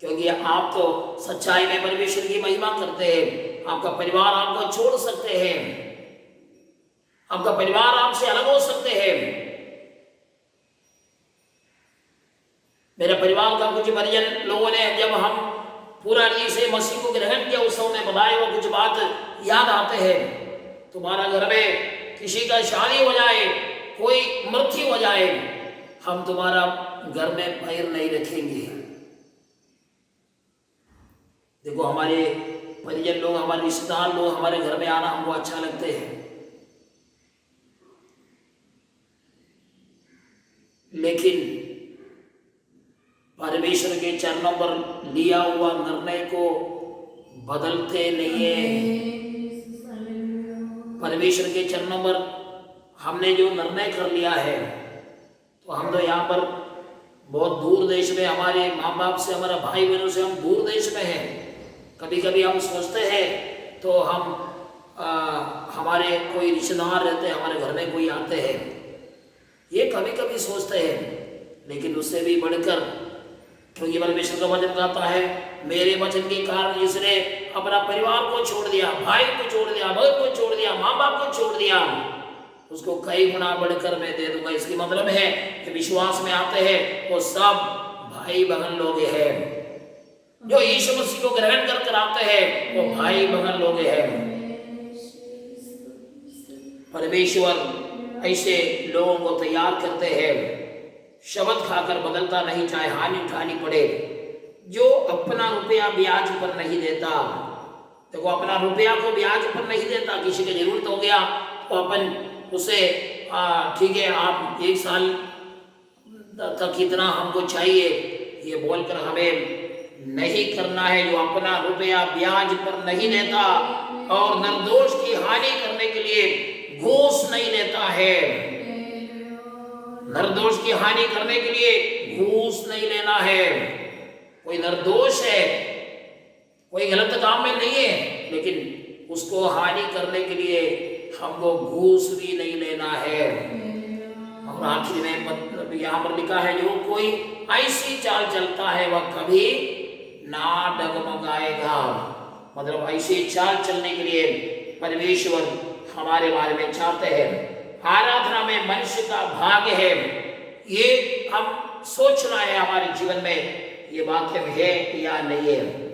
क्योंकि आप तो सच्चाई में परमेश्वर की महिमा करते हैं। आपका परिवार आपको छोड़ सकते हैं, आपका परिवार आपसे अलग हो सकते हैं। मेरे परिवार का कुछ परिजन लोगों ने जब हम पूरा रीति से मसीह को ग्रहण किया, उस समय बताए वो कुछ बात याद आते हैं। तुम्हारा घर में किसी का शादी हो जाए, कोई मृत्यु हो जाए, हम तुम्हारा घर में पैर नहीं रखेंगे। देखो, हमारे परिजन लोग, हमारे रिश्तेदार लोग हमारे घर में आना हमको अच्छा लगते हैं, लेकिन परमेश्वर के चरणों पर लिया हुआ निर्णय को बदलते नहीं है। परमेश्वर के चरणों पर हमने जो निर्णय कर लिया है, तो हम तो यहाँ पर बहुत दूर देश में, हमारे माँ बाप से, हमारे भाई बहनों से हम दूर देश में हैं। कभी कभी हम सोचते हैं तो हम हमारे कोई रिश्तेदार रहते हैं, हमारे घर में कोई आते हैं, ये कभी कभी सोचते हैं। लेकिन उससे भी बढ़कर, क्योंकि परमेश्वर का वचन कहता है, मेरे वचन के कारण जिसने अपना परिवार को छोड़ दिया, भाई को छोड़ दिया, बहन को छोड़ दिया, माँ बाप को छोड़ दिया, उसको कई गुना बढ़कर मैं दे दूंगा। इसकी मतलब है कि विश्वास में आते हैं वो सब भाई बहन लोग हैं। जो यीशु मसीह को ग्रहण कर आते हैं वो भाई बहन लोग हैं। परमेश्वर ऐसे लोगों को तैयार करते हैं, शब्द खाकर बदलता नहीं, चाहे हानि उठानी पड़े। जो अपना रुपया ब्याज पर नहीं देता, देखो, अपना रुपया को ब्याज पर नहीं देता। किसी की जरूरत हो गया तो अपन उसे ठीक है, आप 1 साल तक इतना हमको चाहिए, ये बोलकर हमें नहीं करना है। जो अपना रुपया ब्याज पर नहीं देता और निर्दोष की हानि करने के लिए घूस नहीं लेता है, निर्दोष की हानि करने के लिए घूस नहीं लेना है। कोई निर्दोष है, कोई गलत काम में नहीं है, लेकिन उसको हानि करने के लिए हमको घूस भी नहीं लेना है। और आखिर में मतलब यहाँ पर लिखा है, जो कोई ऐसी चाल चलता है वह कभी ना डगमगाएगा। मतलब ऐसी चाल चलने के लिए परमेश्वर हमारे बारे में चाहते हैं। आराधना में मनुष्य का भाग्य है, ये हम सोचना है हमारे जीवन में ये बातें है या नहीं है।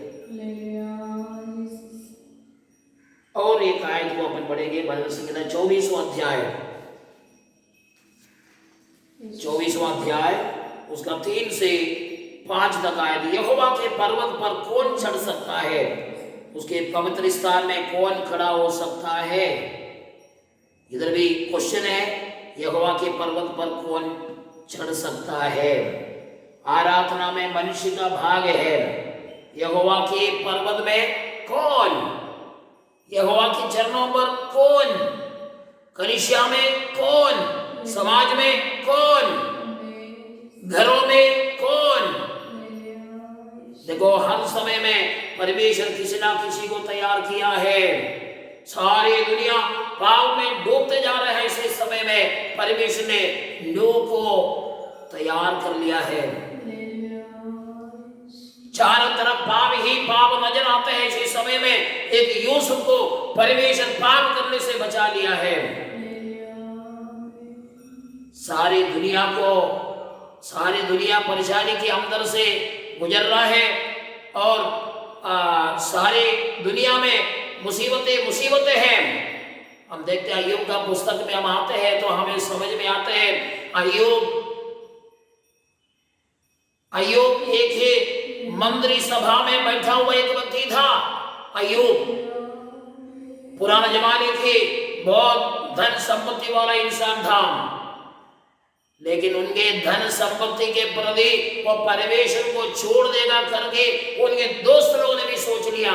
और एक आयत को अपन पढ़ेंगे, भजन संहिता 24वां अध्याय, 24वां अध्याय उसका 3 से 5 तक आयत। यहोवा के पर्वत पर कौन चढ़ सकता है, उसके पवित्र स्थान में कौन खड़ा हो सकता है? इधर भी क्वेश्चन है, यहोवा के पर्वत पर कौन चढ़ सकता है? आराधना में मनुष्य का भाग है, यहोवा के पर्वत में कौन? यहोवा के चरणों पर कौन? कलीसिया में कौन? समाज में कौन? घरों में कौन? देखो, हर समय में परमेश्वर किसी ना किसी को तैयार किया है। सारी दुनिया पाप में डूबते जा रहे हैं, ऐसे समय में परमेश्वर ने नूह को तैयार कर लिया है। चारों तरफ पाप ही पाप नजर आते हैं, इसी समय में एक यूसुफ को परमेश्वर पाप करने से बचा लिया है। सारी दुनिया परेशानी के अंदर से गुजर रहा है और सारी दुनिया में मुसीबतें हैं। हम देखते हैं अय्यूब का पुस्तक में हम आते हैं तो हमें समझ में आते हैं, अय्यूब एक ही मंदिर सभा में बैठा हुआ एक व्यक्ति था। अय्यूब पुराने जमाने के बहुत धन संपत्ति वाला इंसान था, लेकिन उनके धन संपत्ति के प्रति वो परमेश्वर को छोड़ देगा करके उनके दोस्त लोगों ने भी सोच लिया।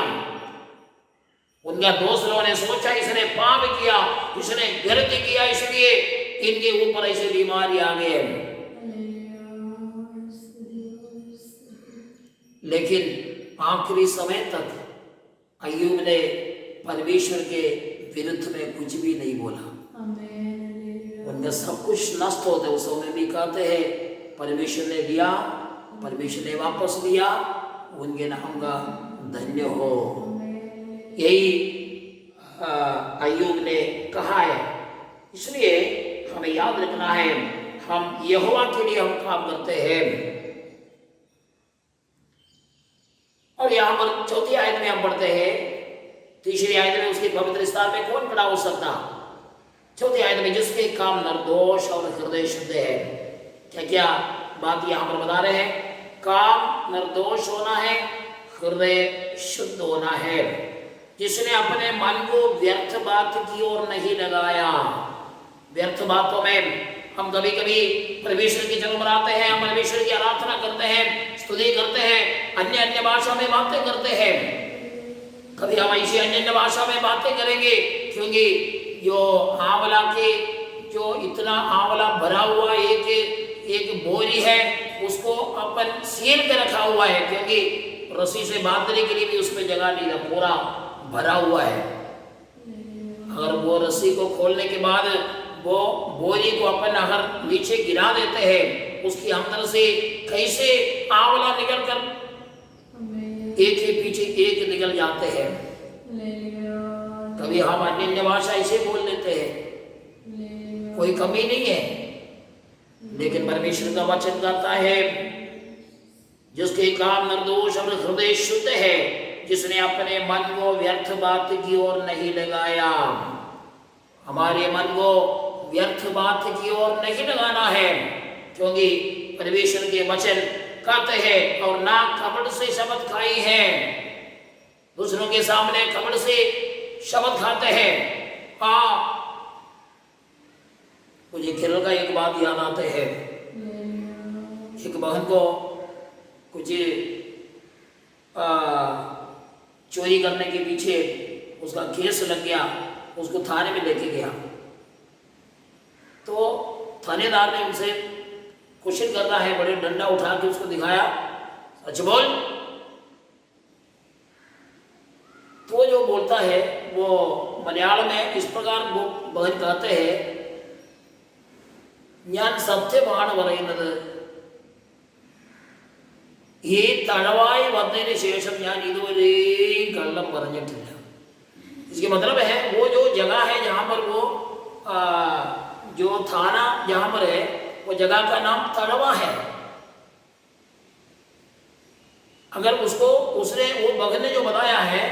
उनका दोस्त लोगों ने सोचा इसने पाप किया, इसने गलती किया, इसलिए इनके ऊपर ऐसे बीमारी आ गए। लेकिन आखिरी समय तक अय्यूब ने परमेश्वर के विरुद्ध में कुछ भी नहीं बोला। उनका सब कुछ नष्ट होते उस समय भी कहते हैं परमेश्वर ने दिया, परमेश्वर ने वापस लिया, उनके नाम का धन्य हो। यही अय्यूब ने कहा है। इसलिए हमें याद रखना है, हम यहोवा के लिए हम काम करते हैं। और यहाँ पर चौथी आयत में हम पढ़ते हैं, तीसरी आयत में उसके पवित्र स्थान में कौन खड़ा हो सकता? चौथी आयत में जिसके काम निर्दोष और हृदय शुद्ध है। क्या क्या बात यहाँ पर बता रहे हैं? काम निर्दोष होना है, हृदय शुद्ध होना है, जिसने अपने मन को व्यर्थ बात की ओर नहीं लगाया। व्यर्थ बातों में हम कभी कभी परमेश्वर की जन्म मनाते हैं, हम परमेश्वर की आराधना करते हैं, स्तुति करते हैं, अन्य भाषा में बातें करते हैं। कभी हम ऐसी अन्य भाषा में बातें करेंगे क्योंकि जो आंवला के जो इतना आंवला भरा हुआ एक बोरी है, उसको अपन सील के रखा हुआ है, क्योंकि रस्सी से बांधने के लिए भी उसमें जगह नहीं है, पूरा भरा हुआ है। अगर वो रस्सी को खोलने के बाद वो बोरी को अपन अगर नीचे गिरा देते हैं, उसके अंदर से कैसे आंवला निकल कर एक के पीछे एक निकल जाते हैं। कभी हम अन्य भाषा ऐसे बोल लेते हैं, कोई कमी नहीं है, लेकिन परमेश्वर का वचन कहता है जिसके काम निर्दोष और हृदय शुद्ध है, जिसने अपने मन को व्यर्थ बात की ओर नहीं लगाया। हमारे मन को व्यर्थ बात की ओर नहीं लगाना है, क्योंकि परमेश्वर के वचन कहते हैं और ना कपट से शब्द खाई है। दूसरों के सामने कपट से शब्द खाते हैं। मुझे केरल का एक बात याद आते हैं। एक बहन को कुछ चोरी करने के पीछे उसका केस लग गया, उसको थाने में लेके गया। तो थानेदार ने उनसे क्वेश्चन कर रहा है, बड़े डंडा उठा के उसको दिखाया, सच बोल। तो जो बोलता है वो मलयालम में इस प्रकार वो बहन कहते हैं, ഞാൻ സത്യമാണ് പറയുന്നത്, ഈ തഴവായി വന്നതിന് ശേഷം ഞാൻ ഇതുവരെയും കള്ളം പറഞ്ഞിട്ടില്ല। इसके मतलब है वो जो जगह है जहाँ पर वो जो थाना जहाँ पर है वो जगह का नाम तड़वा है। अगर उसको उसने वो बहन ने जो बताया है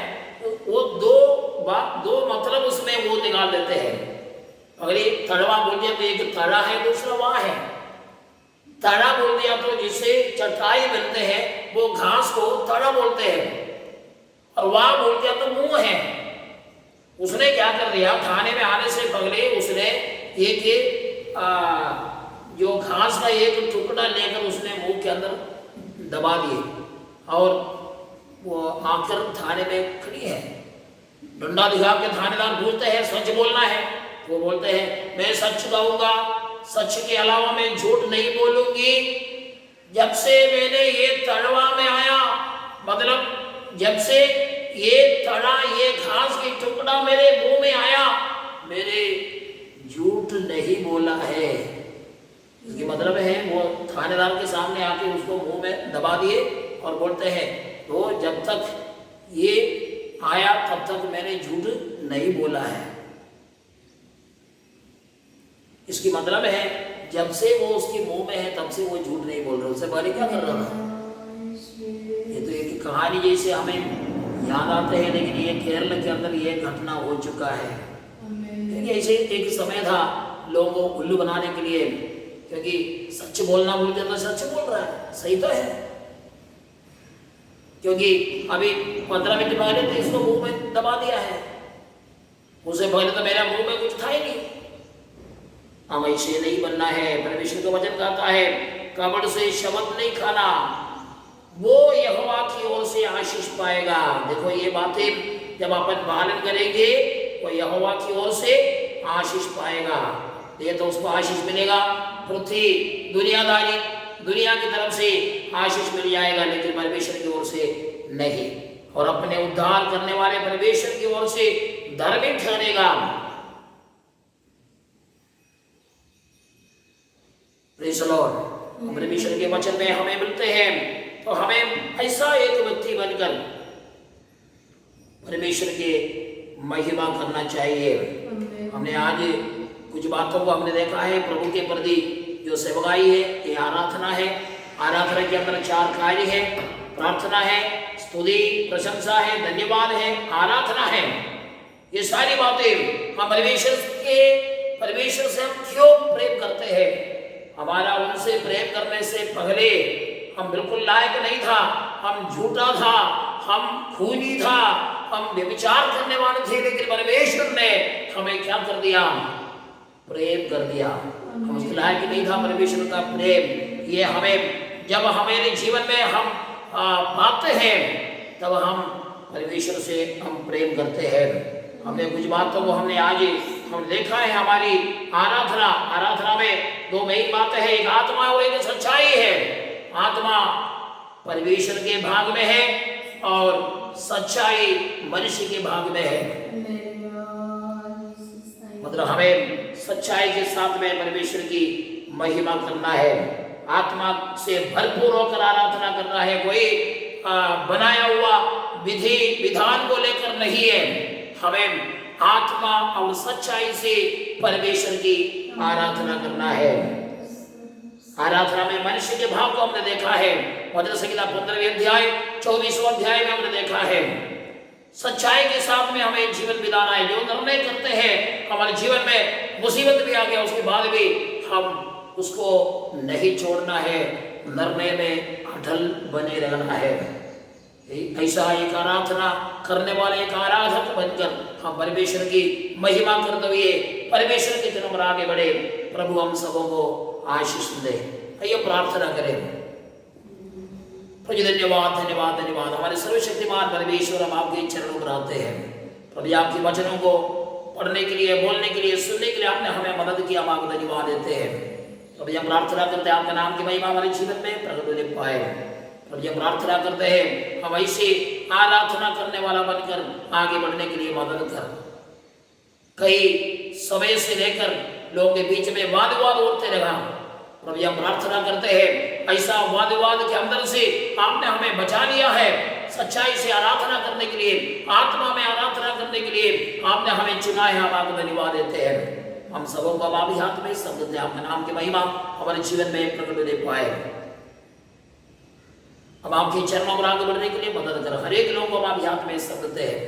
वो दो मतलब उसमें वो निकाल देते हैं। अगर ये तड़वा बोल दिया तो एक तड़ा है, दूसरा वाह है। तड़ा बोल दिया तो जिससे चटाई बनते हैं वो घास को तड़ा बोलते हैं, और वहां बोल दिया तो मुंह है। उसने क्या कर दिया, खाने में आने से पहले उसने एक जो घास का एक टुकड़ा लेकर उसने मुंह के अंदर दबा दिए और वो आकर थाने में खड़ी है। डंडा दिखा के थानेदार पूछते हैं सच बोलना है, वो बोलते हैं मैं सच कहूंगा, सच के अलावा मैं झूठ नहीं बोलूंगी। जब से मैंने ये तड़वा में आया, मतलब जब से ये तड़ा, ये घास की टुकड़ा मेरे मुंह में आया, मैंने झूठ नहीं बोला है। इसकी मतलब है वो थानेदार के सामने आके उसको मुंह में दबा दिए और बोलते हैं तो जब तक ये आया तब तक मैंने झूठ नहीं बोला है। इसकी मतलब है जब से वो उसके मुंह में है तब से वो झूठ नहीं बोल रहा। उससे पहले क्या कर रहा था? ये तो एक कहानी जैसे हमें याद आते हैं, लेकिन ये केरल के अंदर ये घटना हो चुका है। क्योंकि ऐसे एक समय था लोगों को उल्लू बनाने के लिए, क्योंकि सच बोलना बोल देता सच बोल रहा है, सही तो है। क्योंकि अभी 15 मिनट पहले तो इसको मुंह में दबा दिया है, उससे पहले तो मेरे मुंह में कुछ था ही नहीं। हम ऐसे नहीं बनना है। परमेश्वर का वचन कहता है कपड़ से शब्द नहीं खाना, वो यहोवा की ओर से आशीष पाएगा। देखो ये बातें जब अपन पालन करेंगे वो यहोवा की ओर से आशीष पाएगा। ये तो उसको आशीष मिलेगा, पृथ्वी दुनियादारी दुनिया की तरफ से आशीष मिल जाएगा, लेकिन परमेश्वर की ओर से नहीं। और अपने उद्धार करने वाले परमेश्वर की ओर से धार्मिक ठहरेगा। Praise the Lord. परमेश्वर के वचन में हमें मिलते हैं तो हमें ऐसा एक व्यक्ति बनकर परमेश्वर के महिमा करना चाहिए। हमने आज कुछ बातों को हमने देखा है। प्रभु के प्रति जो सेवकाई है ये आराधना है। आराधना के अंदर 4 कार्य है, प्रार्थना है, स्तुति, प्रशंसा है, धन्यवाद है, आराधना है। ये सारी बातें हम परमेश्वर से हम क्यों प्रेम करते हैं? हमारा उनसे प्रेम करने से पहले हम बिल्कुल लायक नहीं था, हम झूठा था, हम खूनी था, हम व्यभिचार करने वाले थे, लेकिन परमेश्वर ने हमें क्या कर दिया? प्रेम कर दिया। हम उसके लायक नहीं था। परमेश्वर का प्रेम ये हमें जब हमारे जीवन में हम पाते हैं तब हम परमेश्वर से हम प्रेम करते हैं। हमने कुछ बातों को हमने आज हम देखा है। हमारी आराधना में 2 मेन बातें हैं, एक आत्मा और एक सच्चाई है। आत्मा परमेश्वर के भाग में है और सच्चाई मनुष्य के भाग में है। मतलब हमें सच्चाई के साथ में परमेश्वर की महिमा करना है, आत्मा से भरपूर होकर आराधना करना है। कोई बनाया हुआ विधि विधान को लेकर नहीं है। हमें आत्मा और सच्चाई से परमेश्वर की आराधना करना है। आराधना में मनुष्य के भाव को हमने देखा है। मत्ती संहिता 15वें अध्याय 24वां अध्याय में हमने देखा है। सच्चाई के साथ में हमें जीवन बिताना है। जो निर्णय करते हैं, हमारे जीवन में मुसीबत भी आ गया उसके बाद भी हम उसको नहीं छोड़ना है, निर्णय में अटल बने रहना है। ऐसा एक आराधना करने वाले एक आराधक बनकर हम परमेश्वर की महिमा करते हुए परमेश्वर के जन्म आगे बढ़े। प्रभु हम सबों को आशीष दे। आइए प्रार्थना करें। प्रभु धन्यवाद धन्यवाद धन्यवाद। हमारे सर्वशक्तिमान परमेश्वर, हम आपके चरणों पर आते हैं। प्रभु आपके वचनों को पढ़ने के लिए, बोलने के लिए, सुनने के लिए आपने हमें मदद किया, हम आपको धन्यवाद देते हैं। प्रभु हम प्रार्थना करते हैं आपका नाम की महिमा हमारे जीवन में प्रकट होने पाए। प्रभु हम प्रार्थना करते हैं हम ऐसे आराधना करने वाला बनकर आगे बढ़ने के लिए मदद कर। कई समय से लेकर लोगों के बीच में वाद विवाद होते रहा। प्रभु हम प्रार्थना करते हैं ऐसा वाद विवाद के अंदर से आपने हमें बचा लिया है। सच्चाई से आराधना करने के लिए, आत्मा में आराधना करने के लिए आपने हमें चुना है। हम आपको धन्यवाद देते हैं। हम सबों को आपके हाथ में सब देते हैं। आपके नाम की महिमा हमारे जीवन में प्रकट होने पाए। हम आपके चरणों पर आगे बढ़ने के लिए मदद कर। हर एक लोगों को हम आपके हाथ में सब देते हैं।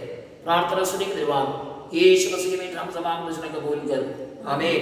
प्रार्थना सुनने के धन्यवाद। यीशु मसीह में हम सब कबूल कर। आमीन।